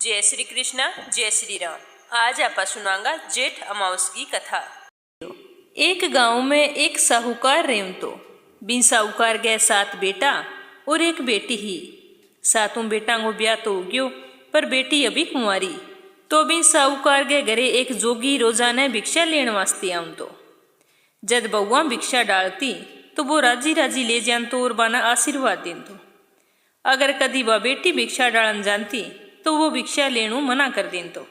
जय श्री कृष्ण जय श्री राम। आज आप सुनांगा जेठ अमावस की कथा। एक गांव में एक साहूकार रेवतो। बिन साहूकार गए 7 बेटा और एक बेटी ही। 7 बेटा को ब्याह तो हो गयो, पर बेटी अभी कुंवारी। तो बिन साहूकार के घरे एक जोगी रोजाना भिक्षा लेने वास्ते आवतो। जद बहुआ भिक्षा डालती तो वो राजी राजी ले जानतो और बाना आशीर्वाद देतो। अगर कदी वह बेटी भिक्षा डालन जानती तो वो भिक्षा लेनू मना कर देतो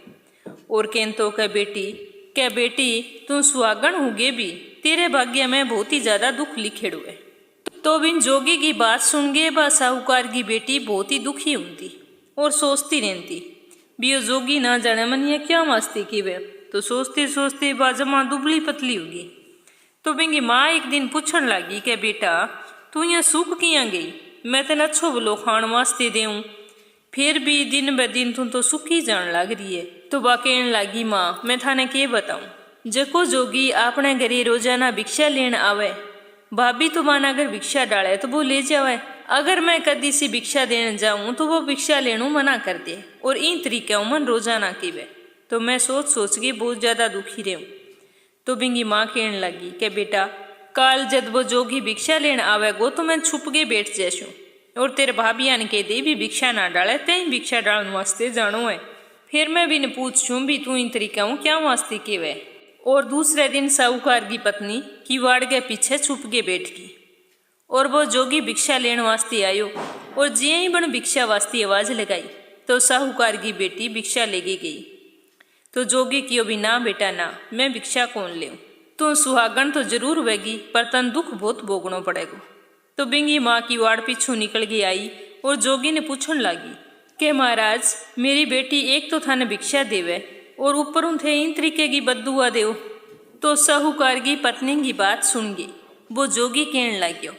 और कहतो के बेटी तू सुहागण होगे भी तेरे भाग्य में बहुत ही ज्यादा दुख लिखेड़ो है। तो बिन जोगी की बात सुन गे बा साहूकार की बेटी बहुत ही दुखी होती और सोचती रहती भी जोगी ना जाने मन ये क्या मस्ती की वे। तो सोचते सोचते बाजमा दुबली पतली होगी। तो बिंगी माँ एक दिन पूछन लगी के बेटा तू यहाँ सूख किया गई, मैं तेन अच्छो बोलो खान वास्ते देऊँ, फिर भी दिन ब दिन तू तो सुखी जान लग रही है। तो बा कहन लगी माँ मैं थाने के बताऊं, जको जोगी अपने घरे रोजाना भिक्षा लेन आवे भाभी तो माना अगर भिक्षा डाले तो वो ले जावे। अगर मैं कदी सी भिक्षा देने जाऊं तो वो भिक्षा लेनू मना कर दे और इन तरीके मन रोजाना की वे। तो मैं सोच सोच के बहुत ज्यादा दुखी रहूं। तो बिंगी माँ कहन लगी के बेटा काल जब वो जोगी भिक्षा लेन आवेगो तो मैं छुप के बैठ जैसू और तेरे भाभिया ने कह दे भी भिक्षा ना डाले तें भिक्षा डालने वास्ते जानो है। फिर मैं भी ने पूछूं भी तू इन तरीका हूँ क्या वास्ते के वे। और दूसरे दिन साहूकार की पत्नी किवाड़ के पीछे छुप के बैठ गई और वो जोगी भिक्षा लेने वास्ते आयो और जिये ही बन भिक्षा वास्ते आवाज लगाई तो साहूकार की बेटी भिक्षा लेके गई। तो जोगी कियो भी ना बेटा ना, मैं भिक्षा कौन ले, तू सुहागण तो जरूर वेगी पर तन दुख बहुत भोगनो पड़ेगा। तो बिंगी माँ की वाड़ पीछू निकल गई आई और जोगी ने पूछन लगी के महाराज मेरी बेटी एक तो थाने भिक्षा देवे और ऊपर थे इन तरीके की बददुआ देव। तो साहूकार की पत्नी की बात सुन गई। वो जोगी कहन लग्यो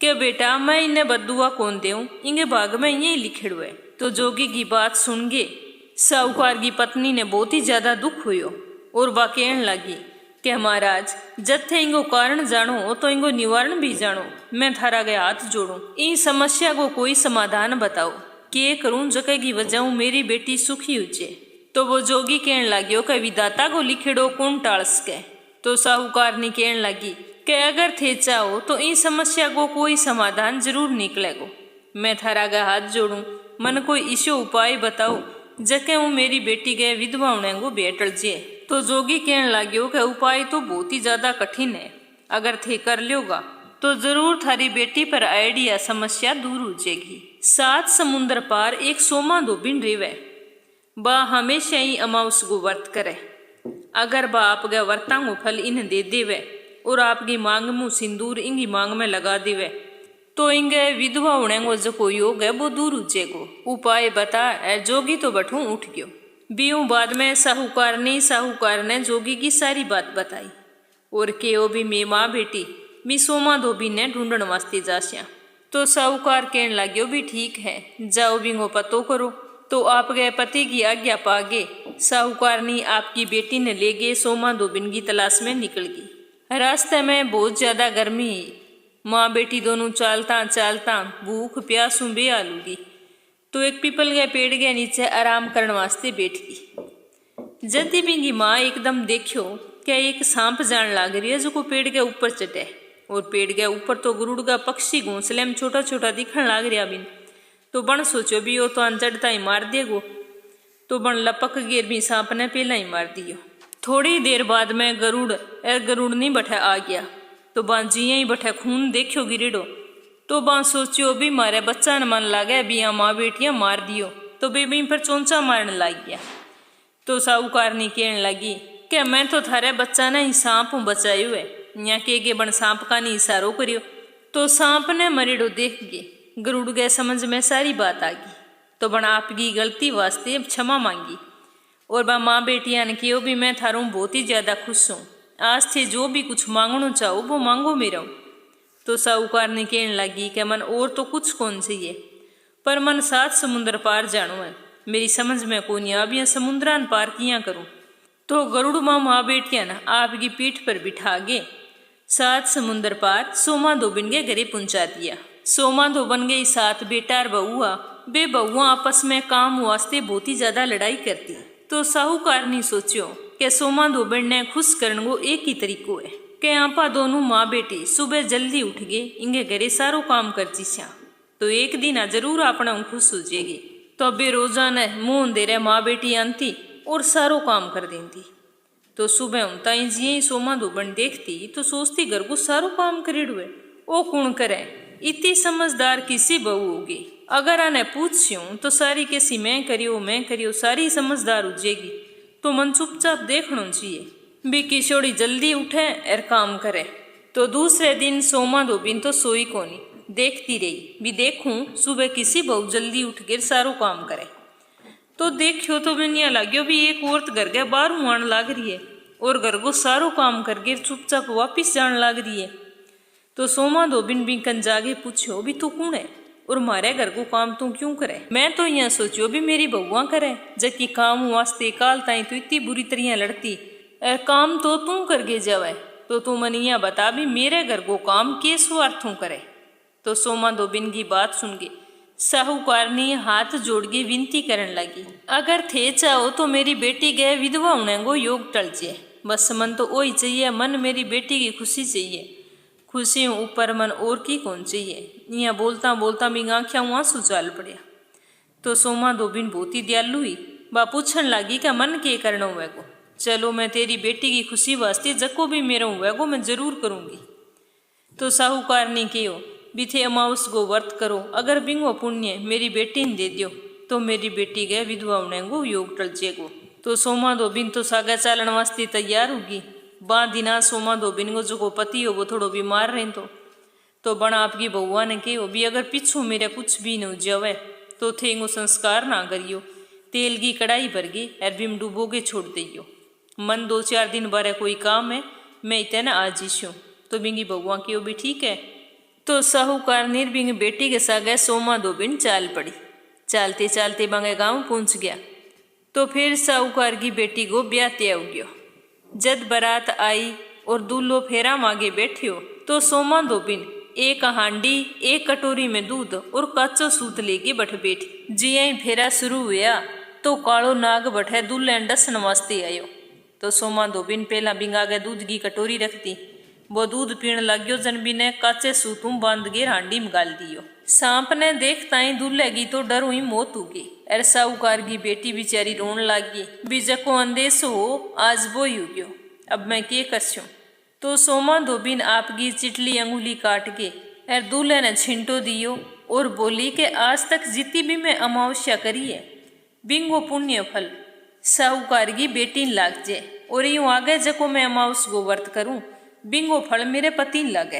के बेटा मैं इन्हें बददुआ कौन देऊँ, इंगे भाग में यही लिखेड़ो है। तो जोगी की बात सुन गे साहूकार की पत्नी ने बहुत ही ज्यादा दुख हुयो और वह कहन लगी के महाराज जब थे इंगो कारण जानो तो इंगो निवारण भी जानो, मैं थारा गए हाथ जोड़ू, इन समस्या को कोई समाधान बताओ, के करूं जके की वजह मेरी बेटी सुखी उचे। तो वो जोगी कहन लग्यो के विधाता को लिखेड़ो कौन टाल सके। तो साहूकार ने कहन लगी के अगर थे चाहो तो इन समस्या को कोई समाधान जरूर निकलेगो, मैं थारा गए हाथ जोड़ू, मन कोई ईशो उपाय बताओ जके हूँ मेरी बेटी गए विधवा होने को बेटल जे। तो जोगी कहन लग्यो कि उपाय तो बहुत ही ज्यादा कठिन है, अगर थे कर लोगा तो जरूर थारी बेटी पर आइडिया समस्या दूर हो जाएगी। 7 समुद्र पार एक सोमा धोबिन रेवे, बा हमेशा ही अमावस को व्रत करे। अगर बा आप गए व्रता को फल इन दे देवे और आपकी मांग मुँह सिंदूर इंगी मांग में लगा देवे तो इंगे विधवा होने को जो कोई योग है वो दूर उजेगो। उपाय बता जोगी तो बठू उठ गयो। बीऊ बाद में साहूकार ने जोगी की सारी बात बताई और केओ भी मे माँ बेटी मी सोमा धोबी ने ढूंढन वास्ते जास्या। तो साहूकार कहन लग्यो भी ठीक है जाओ बिंगो पतो करो। तो आप गए पति की आज्ञा पागे साहूकार ने आपकी बेटी ने ले गए सोमा धोबिन की तलाश में निकल गई। रास्ते में बहुत ज्यादा गर्मी, माँ बेटी दोनों चालता चालता भूख प्यासू बेहालूगी। तो एक पीपल के पेड़ के नीचे आराम करने वास्ते बैठ गई। जदी बिंगी माँ एकदम देखियो क्या एक सांप जान लाग रही है जो को पेड़ के ऊपर चटे और पेड़ के ऊपर तो गरुड़ का पक्षी घोंसले में छोटा छोटा दिखन लाग रहा बिन। तो बन सोचो भी वो तो अनचढ़ता ही मार देगो। तो बन लपक गिर भी सांप ने पहला ही मार दियो। थोड़ी देर बाद में गरुड़ नहीं बैठा आ गया। तो बांजी ही बैठा खून देखियो गिरेडो। तो बां सोचियो भी मारे बच्चा न मन लागे भी यहाँ माँ बेटियां मार दियो। तो बेबी पर चोंचा मारने लग गया। तो साहूकार ने कहने लगी कि मैं तो थारे बच्चा ने ही सांप बचायो है, यहाँ के बन सांप का नहीं इशारो करियो। तो सांप ने मरेडो देख के गरुड़ के समझ में सारी बात आ गई। तो बन आपकी गलती वास्ते क्षमा मांगी और बा माँ बेटिया ने कियो भी मैं थारों बहुत ही ज्यादा खुश हूँ, आज थे जो भी कुछ मांगना चाहो वो मांगो मेरा। तो साहूकार ने कहने लगी कि मन और तो कुछ कौन चाहिए पर मन 7 समुद्र पार जानो है, मेरी समझ में कौन अब यह समुद्रान पार किया करूं। तो गरुड़ माँ बेटिया ना आपकी पीठ पर बिठा गे 7 समुद्र पार सोमा धोबिन के घरे पहुंचा दिया। सोमा धोबन गई 7 बेटा और बहुआ बे बहुआ आपस में काम वास्ते बहुत ही ज्यादा लड़ाई करती। तो साहूकार ने सोचो कि सोमा धोबिन ने खुश करने को एक ही तरीको है कि आपा दोनों माँ बेटी सुबह जल्दी उठ गए इंगे घरे सारो काम कर चीसा तो एक दिन जरूर अपना खुश हो जाएगी। तो अबे रोजाना मुंह दे रहे माँ बेटी आती और सारो काम कर देती। तो सुबह उनता ही जिये सोमा धोबिन देखती तो सोचती घर को सारो काम करेड़ू है ओ कौन करे, इतनी समझदार किसी बहू होगी। अगर आने पूछूं तो सारी कैसी मैं करियो सारी समझदार हो जाएगी। तो मन चुपचाप देखना चाहिए भी किशोरी जल्दी उठे और काम करे। तो दूसरे दिन सोमा धोबिन तो सोई कोनी, देखती रही भी देखूं सुबह किसी बहू जल्दी उठ कर सारो काम करे। तो देखियो तो मैंने लाग्यो भी एक औरत घर के बाहर आन लाग रही है और घर को सारो काम करके चुपचाप वापिस जान लाग रही है। तो सोमा धोबिन भी कन जागे पूछो भी तू कौन है और मारे घर को काम तू क्यों करे। मैं तो यहाँ सोचो भी मेरी बहुआ करे जबकि काम वास्ते काल ताई तो इतनी बुरी तरह लड़ती और काम तो तू करके जावे। तो तू मन यहाँ बता भी मेरे घर को काम के स्वार्थों करे। तो सोमा धोबिन की बात सुन के साहूकार ने हाथ जोड़ के विनती करने लगी, अगर थे चाहो तो मेरी बेटी गए विधवा होने को योग टल जाए। बस मन तो वही चाहिए, मन मेरी बेटी की खुशी चाहिए, खुशी ऊपर मन और की कौन चाहिए। यहाँ बोलता बोलता भी आँखियाँ आंसू चाल पड़िया। तो सोमा धोबिन बहुत ही दयालु हुई, बा पूछन लगी क्या मन के करना हुआ को। चलो मैं तेरी बेटी की खुशी वास्ते जको भी मेरा हुआ को मैं जरूर करूँगी। तो साहूकार ने कहो बीथे अमावस को व्रत करो, अगर बिंगो पुण्य मेरी बेटी ने दे दियो तो मेरी बेटी गए विधवा होने को योग टल जेगो। तो सोमा धोबिन तो सागा चालन वास्ते तैयार होगी। बा दिना सोमा धोबिन को जो पति हो वो थोड़ो बीमार रहे तो बना आपकी बहुआ ने कहो भी अगर पीछू मेरा कुछ भी न जावे तो थेंगो संस्कार ना करियो, तेल की कढ़ाई भर गई और बिम डूबो के छोड़ दियो। मन 2-4 दिन बारे कोई काम है मैं इतने आज ही तो बिंगी बहुआ की भी ठीक है। तो साहूकार निर्बिंग बेटी के सागे सोमा धोबिन चाल पड़ी। चलते चलते बांगे गांव पहुंच गया। तो फिर साहूकार की बेटी को ब्याह तय हो गया। जद बारात आई और दूल्हो फेरा मांगे बैठियो तो सोमा धोबिन एक हांडी एक कटोरी में दूध और कच्चो सूत लेके बठ बैठी। जिया ही फेरा शुरू हुआ तो कालो नाग बठे दूल्हे डसन वास्ते आयो। तो सोमा धोबिन पहला बिंगा के दूध की कटोरी रखती, वो दूध पीण लाग्यो। जनबी ने काचे सूतों बांध के हांडी में गाल दियो। सांप ने देखता ही दूल्हे की तो डर हुई मौत होगी। अर साहूकार की बेटी बेचारी रोन लागी, बीजा को अंदेश हो आज वो ही हो गयो, अब मैं के करस्यूं। तो सोमा धोबिन आपकी चिटली अंगुली काट के अर दूल्हे ने छिंटो दियो और बोली कि आज तक जितनी भी मैं अमावस्या करी है बिंगो पुण्य फल साहूकार की बेटी लाग जाए और यूं आगे जको मैं अमावस को व्रत करूं बिंगो फल मेरे पति न लगे।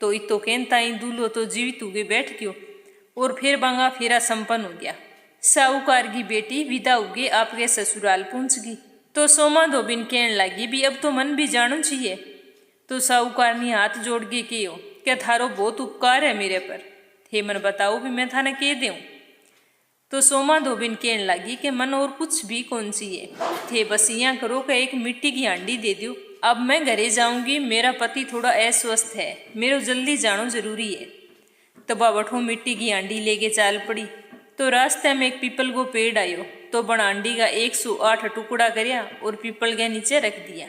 तो इतो कहता ही दूल्हो तो जीवित उगे बैठ गयो और फिर बांगा फेरा संपन्न हो गया। साहूकार की बेटी विदा उगे आपके ससुराल पहुंच गई। तो सोमा धोबिन कहने लगी भी अब तो मन भी जानो चाहिए। तो साहूकार ने हाथ जोड़ के कहो क्या थारो बहुत उपकार है मेरे पर, थे मन बताओ भी मैं थाने कह दूं। तो सोमा धोबिन कहने लगी कि मन और कुछ भी कौन चाहिए, थे बस यहाँ करो कि एक मिट्टी की हांडी दे दो। अब मैं घरे जाऊंगी, मेरा पति थोड़ा अस्वस्थ है, मेरे जल्दी जानो जरूरी है। तबा बठो मिट्टी की हांडी लेके चाल पड़ी। तो रास्ते में एक पीपल को पेड़ आयो तो बण हांडी का 108 टुकड़ा करया और पीपल के नीचे रख दिया।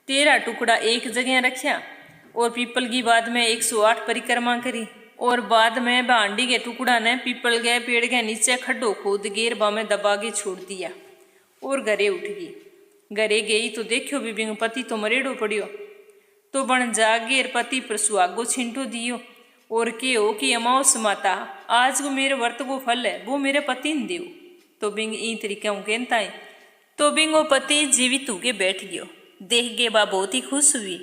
13 टुकड़ा एक जगह रखा और पीपल की बाद में 108 परिक्रमा करी और बाद में हांडी के टुकड़ा ने पीपल के पेड़ के नीचे खड्डो खोद गेर बा में दबा के छोड़ दिया और घरे उठ गई। घरे गई तो देखियो बीबी पति तो मरेड़ो पड़ियो। तो बण जागेर पति पर सुहागो छिंटो दियो और कहो कि अमावस माता आज को मेरे व्रत को फल है वो मेरे पति ने दियो। तो बिंग ई तरीके कहता है। तो बिंगो पति जीवित होके बैठ गयो। देख के बा बहुत ही खुश हुई।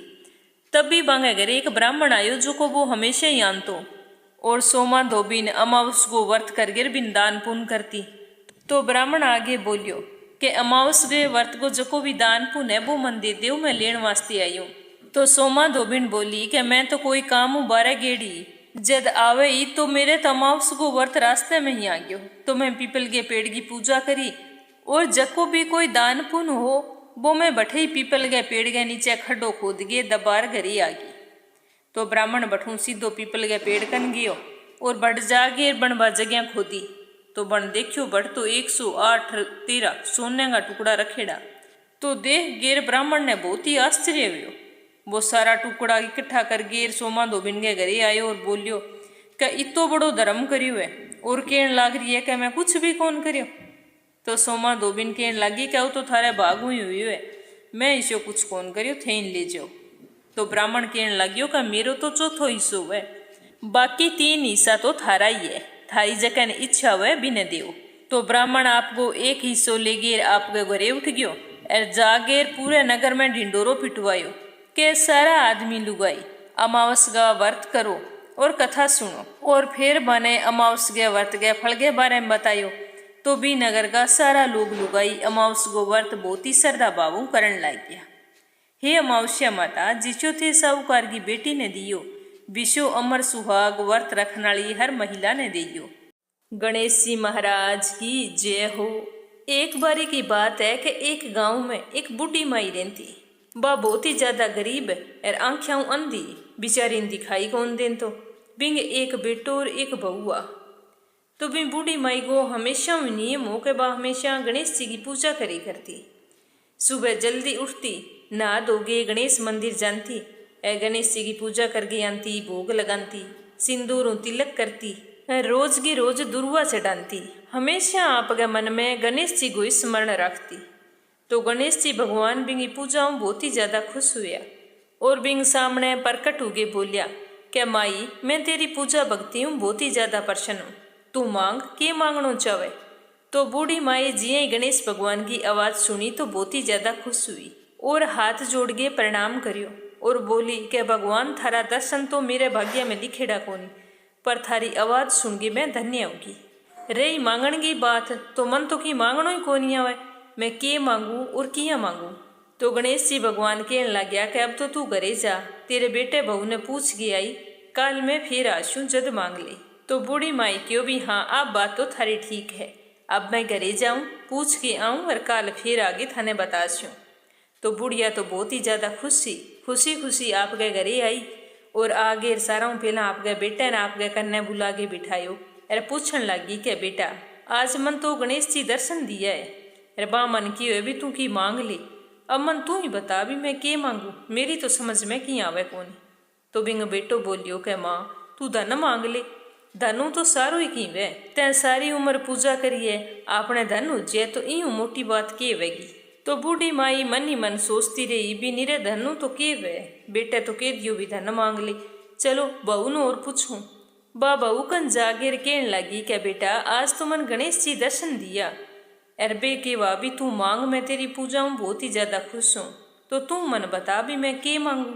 तब भी बांगे घरे एक ब्राह्मण आयो जो को वो हमेशा ही आनतो और सोमा धोबिन अमावस को व्रत कर गिर बिन दान पुण्य करती। तो ब्राह्मण आगे बोलियो कि अमावस के व्रत को जो को भी दान पुण्य है वो मन दे देव मैं लेने वास्ते आई हूँ। तो सोमा धोबिन बोली कि मैं तो कोई काम बारह गेड़ी जद आवे ही तो मेरे तो अमावस को व्रत रास्ते में ही आ गयो। तो मैं पीपल के पेड़ की पूजा करी और जको भी कोई दान पुण्य हो वो मैं बठे ही पीपल के पेड़ के नीचे खड्डो खोद के दबार घरी आ गई। तो ब्राह्मण बठू सीधो पीपल के पेड़ कन गयो और बढ़ जागे बनबा जगह खोदी तो बन देखियो बट तो 108 तेरा सोने का टुकड़ा रखेड़ा। तो देख गेर ब्राह्मण ने बहुत ही आश्चर्य हुयो। वो सारा टुकड़ा इकट्ठा कर गेर सोमा धोबिन के घरे आयो और बोलियो कि इतो बड़ो धर्म करियो है और कहन लाग रही है कि मैं कुछ भी कौन करियो। तो सोमा धोबिन कहन लगी क्या तो थारे भाग हुई है, मैं इसो कुछ कौन करियो थेन ले जाओ। तो ब्राह्मण कहन लगियो का मेरो तो चौथो हिस्सो है, बाकी 3 हिस्सा तो थारा ही है, थारी जकन इच्छा हुए बिने देव। तो ब्राह्मण आपको एक हिस्सो ले गेर आपके घरे उठ गयो और जागेर पूरे नगर में ढिंडोरो पिटवायो के सारा आदमी लुगाई अमावस का व्रत करो और कथा सुनो। और फिर बने अमावस के व्रत के फल के बारे में बतायो। तो भी नगर का सारा लोग लुगाई अमावस को व्रत बहुत ही श्रद्धा भावों करन लग गया। हे अमावस्या माता जिसो थे साहूकार की बेटी ने दियो, विशो अमर सुहाग व्रत रखनाली हर महिला ने दियो। गणेश जी महाराज की जय हो। एक बारी की बात है कि एक गांव में एक बूढ़ी माई रहती। वह बहुत ही ज्यादा गरीब और आंखें अंधी, बिचारी दिखाई कौन देन। तो बिंग एक बेटो और एक बहुआ। तो बिंग बूढ़ी माई को हमेशा नियम हो के बा हमेशा गणेश जी की पूजा करी करती। सुबह जल्दी उठती, नहा धोगे गणेश मंदिर जानती, गणेश जी की पूजा करके आती, भोग लगाती, सिंदूर तिलक करती, रोज की रोज दुर्वा चढ़ाती। हमेशा आपके मन में गणेश जी को स्मरण रखती। तो गणेश जी भगवान बिंगी पूजाओं बहुत ही ज्यादा खुश हुआ और बिंग सामने प्रकट होके बोलिया क्या माई मैं तेरी पूजा भक्ति हूँ बहुत ही ज्यादा प्रसन्न हूँ, तू मांग के मांगनो चाहे। तो बूढ़ी माई जिये गणेश भगवान की आवाज सुनी तो बहुत ही ज्यादा खुश हुई और हाथ जोड़ के प्रणाम करियो और बोली कि भगवान थारा दर्शन तो मेरे भाग्य में लिखेड़ा कोनी, पर थारी आवाज सुन के मैं धन्य होगी। रही मांगण की बात तो मन तो की मांगनो ही कोनी आवे, मैं के मांगू और किया मांगू। तो गणेश जी भगवान कहन लग गया कि अब तो तू घरे जा, तेरे बेटे बहू ने पूछ के आई, काल मैं फिर आशू जद मांग ले। तो बूढ़ी माई क्यों भी हाँ आप बात तो थारी ठीक है, अब मैं घरे जाऊं पूछ के आऊं और काल फिर आगे थाने बताशूं। तो बुढ़िया तो बहुत ही ज्यादा खुशी खुशी आपके घरे आई और आगे सारा पहला आपके बेटे ने आपके कन्ने बुला के बिठायो और पूछन लगी कि बेटा आज मन तो गणेश जी दर्शन दिया है, अरे बा मन की हो भी तू की मांग ले, अब मन तू ही बता भी मैं के मांगू, मेरी तो समझ में की आवे कौन। तो बिंग बेटो बोलियो कि माँ तू धन मांग ले, धनु तो सारो ही की वे, तै सारी उम्र पूजा करिए आपने धन उज्जे तो यूं मोटी बात के वेगी। तो बूढ़ी माई मन ही मन सोचती रही भी निरे धनु तो के वे, बेटे तो के दियो भी धन मांग ले, चलो बहू न और पूछूं। बा बहू कन जागेर कहन लगी क्या बेटा आज तो मन गणेश जी दर्शन दिया, अरबे के वा भी तू मांग मैं तेरी पूजाऊं बहुत ही ज्यादा खुश हूँ, तो तू मन बता भी मैं के मांगू।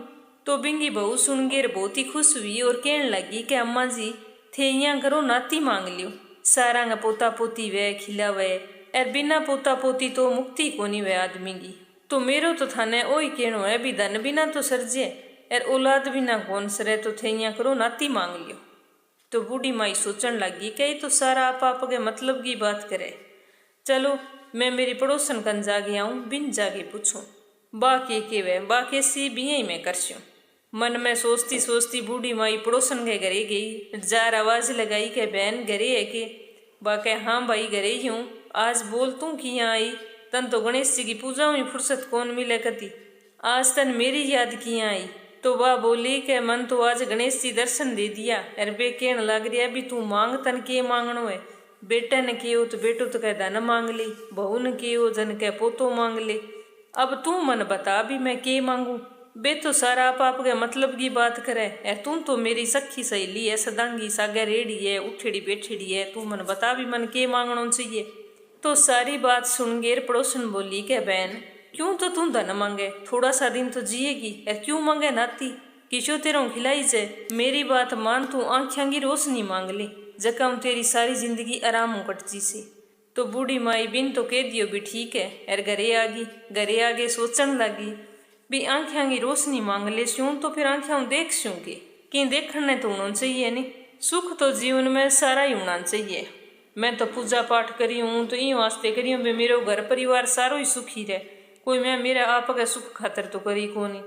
तो बिंगी बहू सुन गेर बहुत ही खुश हुई और कहन लगी कि अम्मा जी थे यहाँ करो नाती मांग लियो, सारा पोता पोती वे खिलावे और बिना पोता पोती तो मुक्ति कोनी वे आदमी की। तो मेरो तो थाने ओ ही कहनो है भी धन बिना तो सरजे और औलाद बिना कौन सरे, तो थे यहाँ करो नाती मांग लियो। तो बूढ़ी माई सोचन लगी कि तो सारा आप के मतलब की बात करे, चलो मैं मेरी पड़ोसन कन जागे आऊँ बिन जागे पूछूं, बा के वे बा के सी भी ही मैं करस्यूं। मन में सोचती सोचती बूढ़ी माई पड़ोसन के घरे गई, जार आवाज लगाई कि बहन घरे है के, बा के हाँ भाई घरे ही हूँ, आज बोल तू कि यहाँ आई, तन तो गणेश जी की पूजा में फुर्सत कौन मिले कती, आज तन मेरी याद किया आई। तो वह बोली कि मन तो आज गणेश जी दर्शन दे दिया, अरे बे कहन लग रहा भी तू मांग तन के मांगनो है, बेटे ने कहो तो बेटो तो कह धन मांग ली, बहू ने कहो जन कह पोतो मांग ले, अब तू मन बता भी मैं के मांगू। बे तो सारा आप के मतलब की बात करे, ए तू तो मेरी सखी सहेली है, सदांगी सागे रेड़ी है, उठेड़ी बैठेड़ी है, तू मन बता भी मन के मांगना चाहिए। तो सारी बात सुन गेर पड़ोसन बोली के बहन क्यों तो तू धन मांगे, थोड़ा सा दिन तो जिएगी, क्यों मांगे नाती, किशो तेरों खिलाई जे, मेरी बात मान तू आँखियाँ की रोशनी मांग ले, जकम तेरी सारी जिंदगी आराम कट जी सी। तो बूढ़ी माई बिन तो कह दियो भी ठीक है, एर घरे आगे सोचन लगी भी आँखियाँ की रोशनी मांग ले स्यूं तो फिर आँखियाँ देख स्यूं के कि देखने तो होना चाहिए नहीं, सुख तो जीवन में सारा ही होना चाहिए। मैं तो पूजा पाठ करी हूँ तो यूँ वास्ते करी हूँ मेरे घर परिवार सारो ही सुखी रहे, कोई मैं मेरे आप का सुख खातर तो करी कोनी।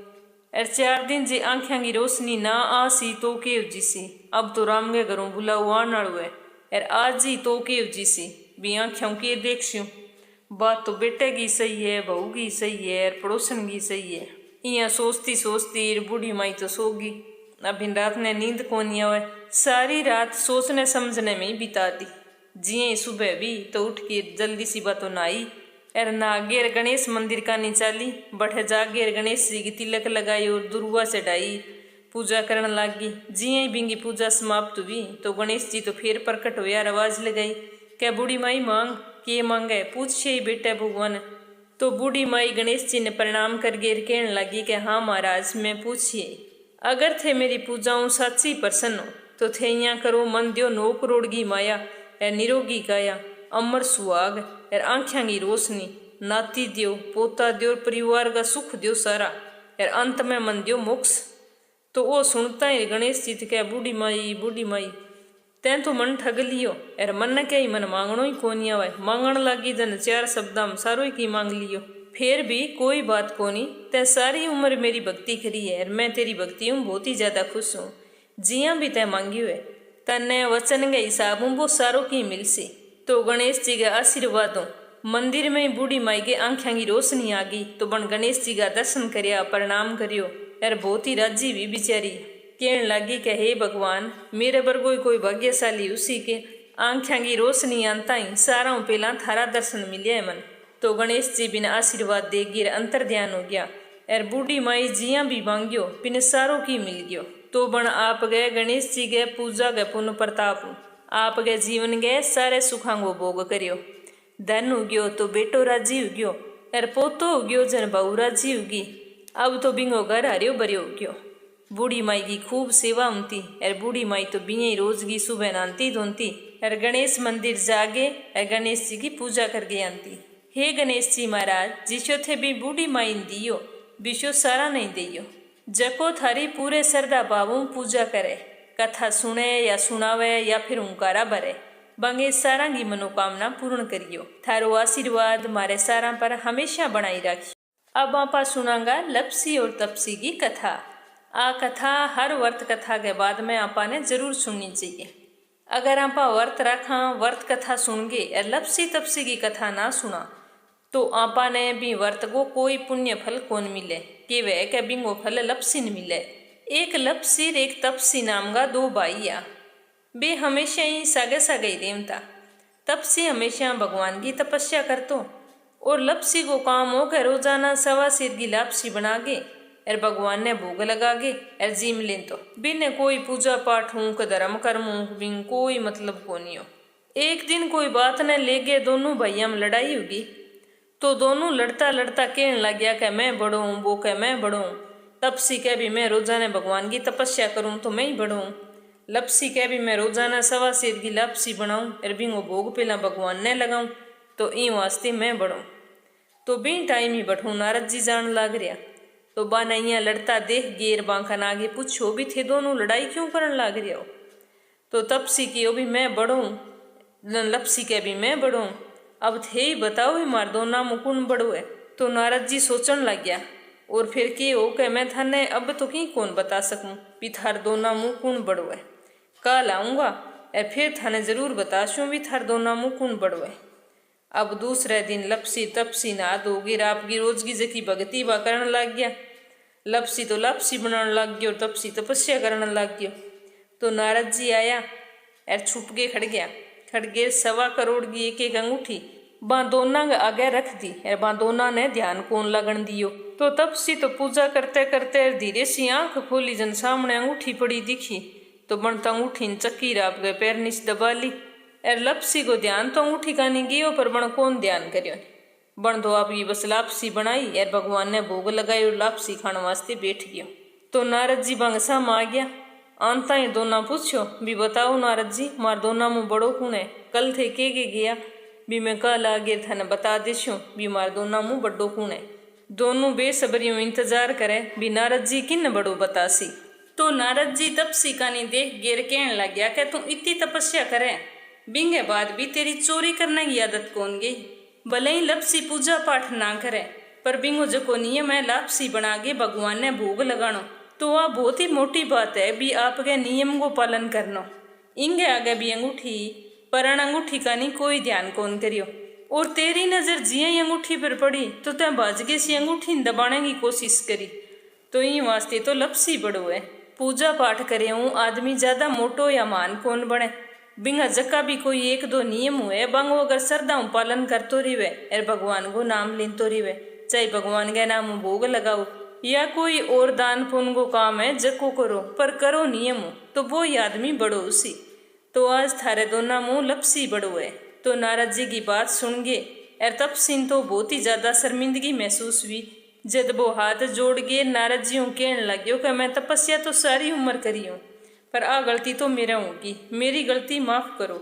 और 4 दिन जे आँखियाँ की रोशनी ना आसी तो के जिसी, अब तो राम के घरों बुलाओ आने वालो है, यार आज ही तो के जी भी आँखों के देखियो। बात तो बेटे की सही है, बहू की सही है, पड़ोसन की सही है। यहाँ सोचती सोचती बूढ़ी माई तो सोगी। अभी रात ने नींद को नहीं आवे, सारी रात सोचने समझने में ही बिता दी। जिये सुबह भी तो उठ के जल्दी सी बातों नहाई और नागेर गणेश मंदिर का नी चाली। बठे जागेर गणेश जी की तिलक लगाई और दुर्वा चढ़ाई, पूजा करने लागी। जिये बिंगी पूजा समाप्त हुई तो गणेश जी तो फिर प्रकट हुआ, आवाज लगाई क्या बूढ़ी माई मांग के मांगे, पूछिए बेटा भगवान। तो बूढ़ी माई गणेश जी ने प्रणाम कर गेर कहने लगी कि हाँ महाराज मैं पूछिए। अगर थे मेरी पूजाओं सच्ची प्रसन्न हो तो थे यहाँ करो मन द्यो 9 करोड़ की माया, ए निरोगी काया, अमर सुहाग और आँखों की रोशनी, नाती द्यो पोता द्यो परिवार का सुख द्यो सारा, और अंत में मन द्यो मोक्ष। तो वो सुनता ही गणेश जी क्या बूढ़ी माई तैं तो मन ठग लियो, और मन ने क्या ही मन मांगनो ही कोनी आवे। मांगण लागी जन 4 शब्दां में सारो ही की मांग लियो। फिर भी कोई बात कोनी, तैं सारी उम्र मेरी भक्ति करी है और मैं तेरी भक्ति हूँ बहुत ही ज्यादा खुश हूँ। जिया भी तैं मांगियो है तन्ने वचन के हिसाब वो सारो की मिलसी। तो गणेश जी के आशीर्वादों मंदिर में बूढ़ी माई के आँखों की रोशनी आ गई। तो बन गणेश जी का दर्शन करिया, प्रणाम करियो और बहुत ही राजी भी बिचारी कहने लगी कि हे भगवान मेरे बरगोई कोई भाग्यशाली उसी के आँखों की रोशनी आंता ही सारा पहला थारा दर्शन मिले है मन। तो गणेश जी बिना आशीर्वाद दे गिर अंतर ध्यान हो गया और बूढ़ी माई जिया भी मांगियो बिन सारों की मिल गयो। तो बन आप गए गणेश जी गए पूजा गए पुण्य प्रताप, आप गए जीवन गए सारे सुखा को भोग करियो। धन उग्यो तो बेटो राजी उग्यो और पोतो उग्यो जन बहू राजी उगी। अब तो बिंगो घर हरियो भरियो उग्यो। बूढ़ी माई की खूब सेवा होती और बूढ़ी माई तो बिया रोज की सुबह नहाती धोती और गणेश मंदिर जागे और गणेश जी की पूजा करके आती। हे गणेश जी महाराज जिसो थे भी बूढ़ी माई दियो विशो सारा नहीं दियो। जको थारी पूरे श्रद्धा भावों पूजा करे, कथा सुने या सुनावे या फिर हुंकारा भरे, बंगे सारा की मनोकामना पूर्ण करियो। थारो आशीर्वाद मारे सारा पर हमेशा बनाई रखियो। अब आपा सुनांगा लपसी और तपसी की कथा। आ कथा हर व्रत कथा के बाद में आपा ने जरूर सुननी चाहिए। अगर आपा व्रत रखा व्रत कथा सुन गए और लपसी तपसी की कथा ना सुना तो आपा ने भी व्रत को कोई पुण्य फल कौन मिले कि वह के बिंगो फल लपसी न मिले। एक लपसी एक तपसी नाम का 2 भाइया, वे हमेशा ही सगे सगे देवता। तपसी हमेशा भगवान की तपस्या करतो और लपसी को काम हो कर रोजाना 1.25 सेर की लापसी बना गे और भगवान ने भोग लगा गे और जीम लें। तो बिन कोई पूजा पाठ हूँ क धर्म कर्म हूँ बिन कोई मतलब को नहीं हो। एक दिन कोई बात ने ले गए दोनों भैया में लड़ाई होगी। तो दोनों लड़ता लड़ता कहने लग गया कि मैं बड़ो हूँ, वो कह मैं बड़ो हूँ। तपसी कह भी मैं रोजाना भगवान की तपस्या करूँ तो मैं ही बड़ो हूँ। लपसी कह भी मैं रोजाना 1.25 सेर की लापसी बनाऊँ और बिंगो भोग पहला भगवान ने लगाऊँ तो ई वास्ते मैं बड़ो। तो बिन टाइम ही बठू नारद जी जान लाग रहा। तो बानैया लड़ता देख गेर बांखन आगे पूछो भी थे दोनों लड़ाई क्यों करने लाग रहे हो। तो तपसी की भी मैं बड़ो, लपसी के भी मैं बड़ो, अब थे ही बताओ ही मार दो ना मुकुन बड़ो है। तो नारद जी सोचन लग गया और फिर के हो के मैं थाने अब तो की कौन बता सकूं भी थार दोना मुँह कौन बड़ो है। कल आऊँगा और फिर थाने जरूर बताशूँ भी थार दोना मुँह कौन बड़ो है। अब दूसरे दिन लपसी तपसी ना दोगी आपकी रोज की जकी भगती बा करने लग गया। लपसी तो लापसी बनाने लग गया और तपसी तपस्या करने लग गया। तो नारद जी आया और छुप के खड़ गया। खड़ गए 1.25 करोड़ की एक अंगूठी बां दोना आगे रख दी और बां दोना ने ध्यान कौन लगन दियो। तो तपसी तो पूजा करते करते धीरे सी आंख खोली जन सामने अंगूठी पड़ी दिखी। तो बनता अंगूठी चक्की राप गए पैर नीच दबा ली और लपसी को ध्यान तो अंगूठी का नहीं गियो पर बण कौन ध्यान करियो। बण तो आप ये बस लापसी बनाई और भगवान ने भोग लगाई और लापसी खाने वास्ते बैठ गयो। तो नारद जी बंगसा में आ गया। आंता ही दोना पूछो भी बताओ नारद जी मार दोना मुँह बड़ो कौन है। कल थे के गया भी मैं कल आ गया थाने बता देशो भी मार दोना मुँह बड़ो कौन है। दोनों बेसब्रियों इंतजार करे भी नारद जी किन बड़ो बतासी। तो नारद जी तपसी का नहीं देख गेर कहने लग गया कि तुम इतनी तपस्या करे बिंगे बाद भी तेरी चोरी करने की आदत कौन गई। भले ही लपसी पूजा पाठ ना करे पर बिंगो जको नियम है लापसी बना के भगवान ने भोग लगानो तो वह बहुत ही मोटी बात है भी आपके नियम को पालन करना। इंगे आगे भी अंगूठी पर अण अंगूठी का नहीं कोई ध्यान कौन करियो। और तेरी नजर जिया ही अंगूठी पर पड़ी तो तै बाजगे सी अंगूठी दबाने की कोशिश करी, तो ई वास्ते तो लपसी बड़ो है। पूजा पाठ करे हूँ आदमी ज्यादा मोटो या मान कौन बने। बिंगा जक्का भी कोई एक दो नियम हुए बांगो अगर श्रद्धा पालन करतो रिवे और भगवान को नाम लेतो रिवे, चाहे भगवान के नाम भोग लगाओ या कोई और दान पुण्य को काम है जको करो, पर करो नियम तो वो ही आदमी बड़ो उसी। तो आज थारे दोना मुंह लपसी बड़ो है। तो नारद जी की बात सुन गे और तब सिंह तो बहुत ही ज्यादा शर्मिंदगी महसूस हुई। जब वो हाथ जोड़ के नारद जी कहने लग्यो कि मैं तपस्या तो सारी उम्र करी हूँ, पर आ गलती तो मेरा होगी, मेरी गलती माफ करो।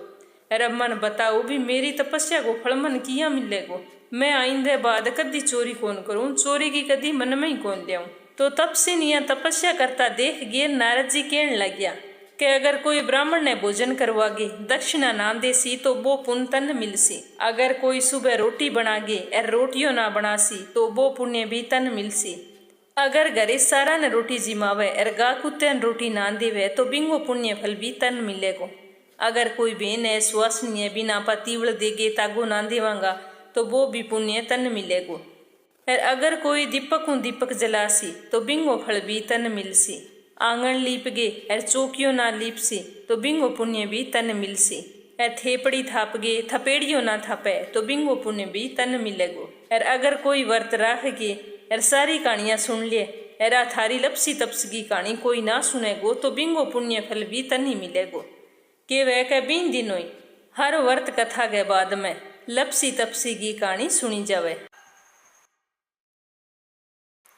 और अब मन बताओ भी मेरी तपस्या को फल मन किया मिलेगो। मैं आइंदे बाद कदी चोरी कौन करूं, चोरी की कदी मन में ही कौन लियाऊं। तो तब से निया तपस्या करता देख गे नारद जी कहने लग्या कि अगर कोई ब्राह्मण ने भोजन करवागे दक्षिणा ना देसी तो वो पुण्य तन मिलसी। अगर कोई सुबह रोटी बनागे और रोटियों ना बनासी तो वो पुण्य भी तन मिलसी। अगर घरे सारा ने रोटी जिमावे और गा कुत्ते ने रोटी ना देवे तो बिंगो पुण्य फल भी तन मिलेगो। अगर कोई बहन है सुवासनी है बिना पतिवल देगे तागो ना देवांगा तो वो भी पुण्य तन मिलेगो। और अगर कोई दीपक जलासी तो बिंगो फल भी तन मिलसी। आंगन लीप गे और चौकियों ना लीपसी तो बिंगो पुण्य भी तन मिलसी। और थेपड़ी थाप गे थपेड़ियों ना थापे तो बिंगो पुण्य भी तन मिलेगो। और अगर कोई व्रत राख गे और सारी कहानियां सुन ले और थारी लपसी तपसी की कहानी कोई ना सुनेगो तो बिंगो पुण्य फल भी तन ही मिलेगो। के वह के 20 दिन हुई हर व्रत कथा के बाद में लपसी तपसी की कहानी सुनी जावे।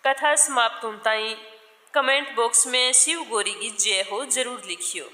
कथा समाप्त होता ही कमेंट बॉक्स में शिव गौरी की जय हो जरूर लिखियो।